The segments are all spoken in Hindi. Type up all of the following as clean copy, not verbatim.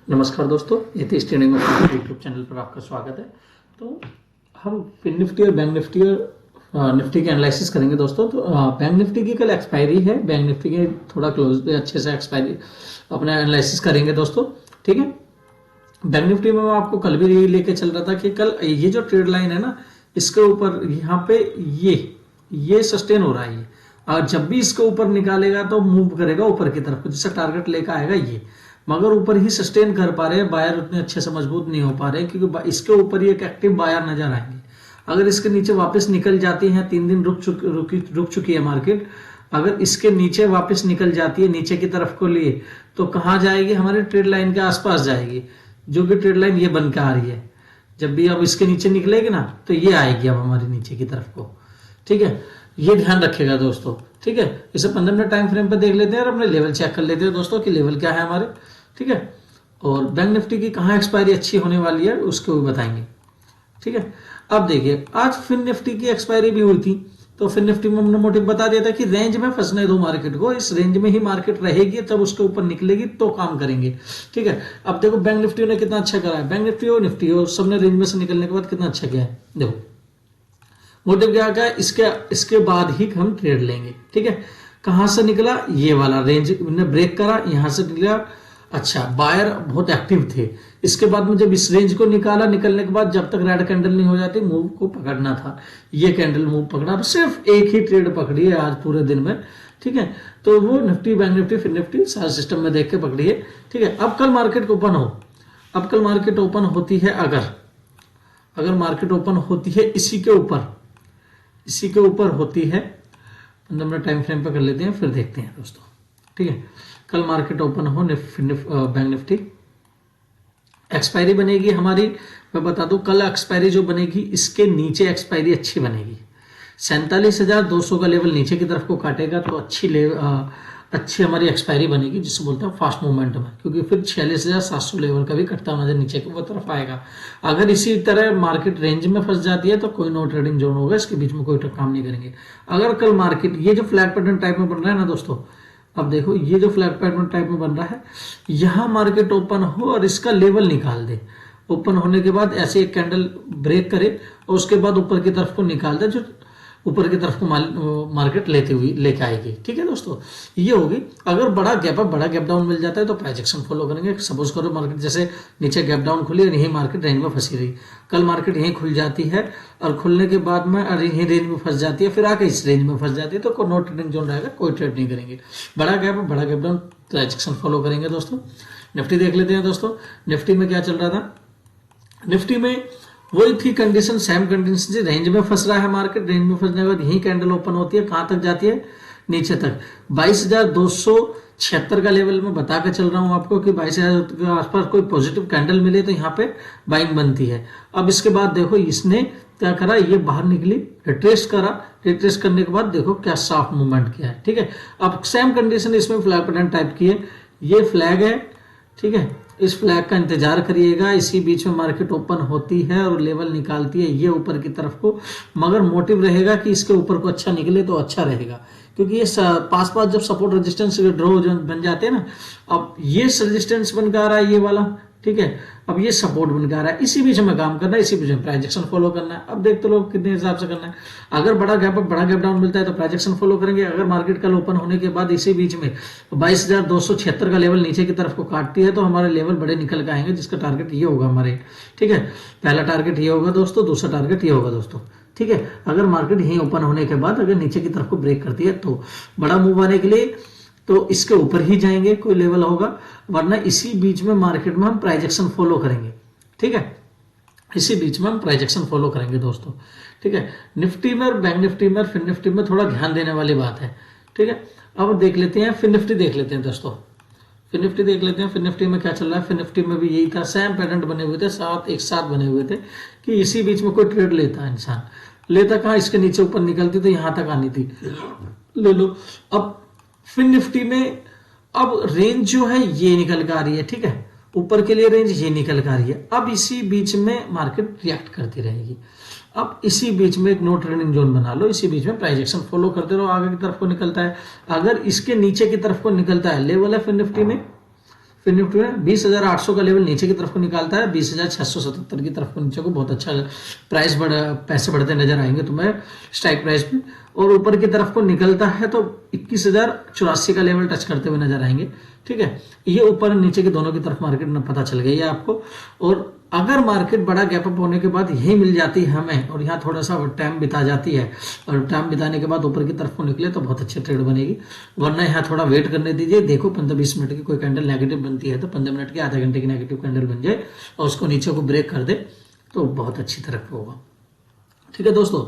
नमस्कार दोस्तों, एथिस्ट ट्रेडिंग यूट्यूब चैनल पर आपका स्वागत है। तो हम फिन निफ्टी और बैंक निफ्टी और निफ्टी के एनालिसिस करेंगे दोस्तों। तो बैंक निफ्टी की कल एक्सपायरी है, बैंक निफ्टी के थोड़ा क्लोज पे अच्छे से एक्सपायरी अपना एनालिसिस करेंगे दोस्तों, ठीक है। बैंक निफ्टी में मैं आपको कल भी लेके चल रहा था कि कल ये जो ट्रेड लाइन है ना, इसके ऊपर यहाँ पे ये सस्टेन हो रहा है ये, और जब भी इसके ऊपर निकालेगा तो मूव करेगा ऊपर की तरफ, जिससे टारगेट लेकर आएगा ये, मगर ऊपर ही सस्टेन कर पा रहे हैं। बायर उतने अच्छे से मजबूत नहीं हो पा रहे क्योंकि इसके ऊपर ही एक एक्टिव बायर नजर आएंगे। अगर इसके नीचे वापस निकल जाती है, 3 दिन रुक चुकी है मार्केट, अगर इसके नीचे वापस निकल जाती है नीचे की तरफ को लिए, तो कहाँ जाएगी? हमारे ट्रेड लाइन के आसपास जाएगी, जो कि ट्रेड लाइन ये बन के आ रही है। जब भी अब इसके नीचे निकलेगी ना, तो ये आएगी अब हमारी नीचे की तरफ को, ठीक है। ये ध्यान रखेगा दोस्तों, ठीक है। इसे 15 मिनट टाइम फ्रेम पे देख लेते हैं और अपने लेवल चेक कर लेते हैं दोस्तों कि लेवल क्या है हमारे, ठीक है। और बैंक निफ्टी की कहाँ एक्सपायरी अच्छी होने वाली है उसको भी बताएंगे, ठीक है। अब देखिए, आज फिन निफ्टी की एक्सपायरी भी हुई थी, तो फिन निफ्टी में हमने मोटिव बता दिया था कि रेंज में फंसने दो मार्केट को, इस रेंज में ही मार्केट रहेगी, तब उसके ऊपर निकलेगी तो काम करेंगे, ठीक है। अब देखो बैंक निफ्टी ने कितना अच्छा करा है, बैंक निफ्टी हो सबने रेंज में से निकलने के बाद कितना अच्छा किया है। देखो मोटिव क्या है, इसके बाद ही हम ट्रेड लेंगे, ठीक है। कहां से निकला? ये वाला रेंज ने ब्रेक करा, यहां से निकला। अच्छा, बायर बहुत एक्टिव थे। इसके बाद में जब इस रेंज को निकाला, निकलने के बाद जब तक रेड कैंडल नहीं हो जाती, मूव को पकड़ना था। ये कैंडल मूव पकड़ा, सिर्फ एक ही ट्रेड पकड़ी है आज पूरे दिन में, ठीक है। तो वो निफ्टी, बैंक निफ्टी, फिर निफ्टी सारे सिस्टम में देख के पकड़ी है, ठीक है। अब कल मार्केट ओपन हो, अब कल मार्केट ओपन होती है, अगर मार्केट ओपन होती है इसी के ऊपर होती है, 15 मिनट टाइम फ्रेम पे कर लेते हैं, फिर देखते हैं दोस्तों, ठीक है। कल मार्केट ओपन हो बैंक निफ्टी, एक्सपायरी बनेगी हमारी, मैं बता दूं कल एक्सपायरी जो बनेगी, इसके नीचे एक्सपायरी अच्छी बनेगी। 47,200 का लेवल नीचे की तरफ को काटेगा तो अच्छी हमारी एक्सपायरी बनेगी, जिससे बोलते हैं फास्ट मूवमेंट में, क्योंकि फिर 46,700 लेवल का भी कटता हुआ नजर नीचे की वो तरफ आएगा। अगर इसी तरह मार्केट रेंज में फंस जाती है तो कोई नो ट्रेडिंग जोन होगा, इसके बीच में कोई काम नहीं करेंगे। अगर कल मार्केट ये जो फ्लैग पैटर्न टाइप में बन रहा है ना दोस्तों, अब देखो ये जो फ्लैग पैटर्न टाइप में बन रहा है, यहां मार्केट ओपन हो और इसका लेवल निकाल दे, ओपन होने के बाद ऐसे एक कैंडल ब्रेक करे और उसके बाद ऊपर की तरफ को निकाल दे, जो ऊपर की तरफ को मार्केट लेके आएगी, ठीक है दोस्तों। ये होगी। अगर बड़ा गैप डाउन मिल जाता है तो प्राइस एक्शन फॉलो करेंगे। सपोज करो मार्केट जैसे नीचे गैप डाउन खुली और यही मार्केट रेंज में फंसी रही, कल मार्केट यहीं खुल जाती है और खुलने के बाद में यहीं रेंज में फंस जाती है, फिर आके इस रेंज में फंस जाती है, तो कोई नो ट्रेडिंग जोन रहेगा, कोई ट्रेड नहीं करेंगे। बड़ा gap down price action follow करेंगे दोस्तों। निफ्टी देख लेते हैं दोस्तों, निफ्टी में क्या चल रहा था। निफ्टी में वही थी कंडीशन, सेम कंडीशन से, रेंज में फंस रहा है मार्केट, रेंज में फंसने के बाद यही कैंडल ओपन होती है, कहां तक जाती है? नीचे तक। 22,276 का लेवल में बता के चल रहा हूं आपको कि 22,000 के आसपास कोई पॉजिटिव कैंडल मिले तो यहाँ पे बाइंग बनती है। अब इसके बाद देखो इसने क्या करा, ये बाहर निकली, रिट्रेस करने के बाद देखो क्या सॉफ्ट मूवमेंट किया है, ठीक है। अब सेम कंडीशन इसमें फ्लैग पैटर्न टाइप की है, ये फ्लैग है, ठीक है। इस फ्लैग का इंतजार करिएगा, इसी बीच में मार्केट ओपन होती है और लेवल निकालती है ये ऊपर की तरफ को, मगर मोटिव रहेगा कि इसके ऊपर को अच्छा निकले तो अच्छा रहेगा, क्योंकि ये पास जब सपोर्ट रेजिस्टेंस ड्रॉ बन जाते हैं ना, अब ये रेजिस्टेंस बन के आ रहा है ये वाला, ठीक है। अब ये सपोर्ट बन के आ रहा है, इसी बीच में काम करना है, इसी बीच में प्राइस एक्शन फॉलो करना है। अब देखते लोग कितने हिसाब से करना है। अगर बड़ा गैप डाउन मिलता है तो प्राइस एक्शन फॉलो करेंगे। अगर मार्केट कल ओपन होने के बाद इसी बीच में 22,276 का लेवल नीचे की तरफ को काटती है तो हमारे लेवल बड़े निकल के आएंगे, जिसका टारगेट ये होगा हमारे, ठीक है। पहला टारगेट ये होगा दोस्तों, दूसरा टारगेट ये होगा दोस्तों, ठीक है। अगर मार्केट यहीं ओपन होने के बाद अगर नीचे की तरफ को ब्रेक करती है तो बड़ा मूव आने के लिए तो इसके ऊपर ही जाएंगे, कोई लेवल होगा, वरना इसी बीच में मार्केट में हम प्राइस एक्शन फॉलो करेंगे, ठीक है। इसी बीच में हम प्राइस एक्शन फॉलो करेंगे दोस्तों, ठीक है। निफ्टी में और बैंक निफ्टी में और फिन निफ्टी में थोड़ा ध्यान देने वाली बात है, ठीक है। अब देख लेते हैं फिन निफ्टी देख लेते हैं दोस्तों, फिन निफ्टी देख लेते हैं। फिन निफ्टी में क्या चल रहा है, फिन निफ्टी में भी यही था, सेम पैटर्न बने हुए थे, एक साथ बने हुए थे कि इसी बीच में कोई ट्रेड लेता इंसान, लेता कहाँ, इसके नीचे ऊपर निकलती तो यहां तक आनी थी, ले लो। अब फिन निफ्टी में अब रेंज जो है ये निकल के आ रही है, ठीक है, ऊपर के लिए रेंज ये निकल के आ रही है। अब इसी बीच में मार्केट रिएक्ट करती रहेगी। अब इसी बीच में एक नो ट्रेडिंग जोन बना लो, इसी बीच में प्राइस एक्शन फॉलो करते रहो, आगे की तरफ को निकलता है। अगर इसके नीचे की तरफ को निकलता है, लेवल है फिन फिर निफ्टी में 20,800 का लेवल नीचे की तरफ को निकालता है, 20,677 की तरफ को नीचे को बहुत अच्छा पैसे बढ़ते नजर आएंगे तुम्हें स्ट्राइक प्राइस पे, और ऊपर की तरफ को निकलता है तो 21,084 का लेवल टच करते हुए नजर आएंगे। ठीक है, ये ऊपर नीचे के दोनों की तरफ मार्केट में पता चल गई है आपको। और अगर मार्केट बड़ा गैप अप होने के बाद यही मिल जाती है हमें और यहाँ थोड़ा सा टाइम बिता जाती है और टाइम बिताने के बाद ऊपर की तरफ को निकले तो बहुत अच्छी ट्रेड बनेगी, वरना यहाँ थोड़ा वेट करने दीजिए। देखो 15-20 मिनट की कोई कैंडल नेगेटिव बनती है तो 15 मिनट की आधे घंटे की नेगेटिव कैंडल बन जाए और उसको नीचे को ब्रेक कर दे तो बहुत अच्छी तरफ होगा। ठीक है दोस्तों,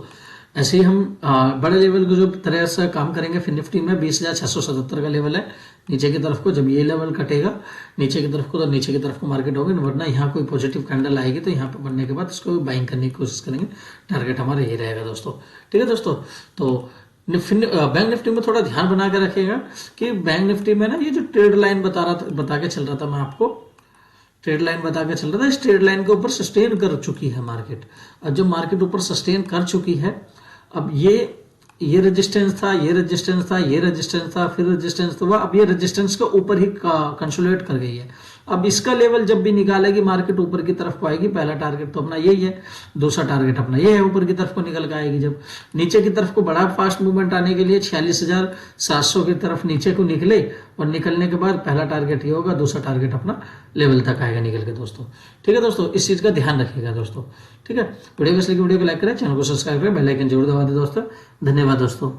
ऐसे ही हम बड़े लेवल को जो तरह से काम करेंगे फिर निफ्टी में 20,677 का लेवल है नीचे की तरफ को, जब ये लेवल कटेगा नीचे की तरफ को तो नीचे की तरफ को मार्केट होगी, वरना यहाँ कोई पॉजिटिव कैंडल आएगी तो यहाँ पे बनने के बाद इसको बाइंग करने की कोशिश करेंगे। टारगेट हमारा ये रहेगा दोस्तों। ठीक है दोस्तों, तो बैंक निफ्टी में थोड़ा ध्यान बना के रखिएगा कि बैंक निफ्टी में ना ये जो ट्रेड लाइन बता के चल रहा था मैं आपको, ट्रेड लाइन बता के चल रहा था, इस ट्रेड लाइन के ऊपर सस्टेन कर चुकी है मार्केट। और जब मार्केट ऊपर सस्टेन कर चुकी है, अब ये रेजिस्टेंस था, ये रेजिस्टेंस था, ये रेजिस्टेंस था, फिर रेजिस्टेंस हुआ, अब ये रेजिस्टेंस के ऊपर ही कंसोलिडेट कर गई है। अब इसका लेवल जब भी निकालेगी मार्केट ऊपर की तरफ को आएगी, पहला टारगेट तो अपना यही है, दूसरा टारगेट अपना ये है, ऊपर की तरफ को निकल के आएगी। जब नीचे की तरफ को बड़ा फास्ट मूवमेंट आने के लिए 46,700 की तरफ नीचे को निकले और निकलने के बाद पहला टारगेट ये होगा, दूसरा टारगेट अपना लेवल तक आएगा निकल के दोस्तों। ठीक है दोस्तों, इस चीज का ध्यान रखिएगा दोस्तों। ठीक है, वीडियो को लाइक करें, चैनल को सब्सक्राइब करें, बेल आइकन जरूर दबा दें दोस्तों। धन्यवाद दोस्तों।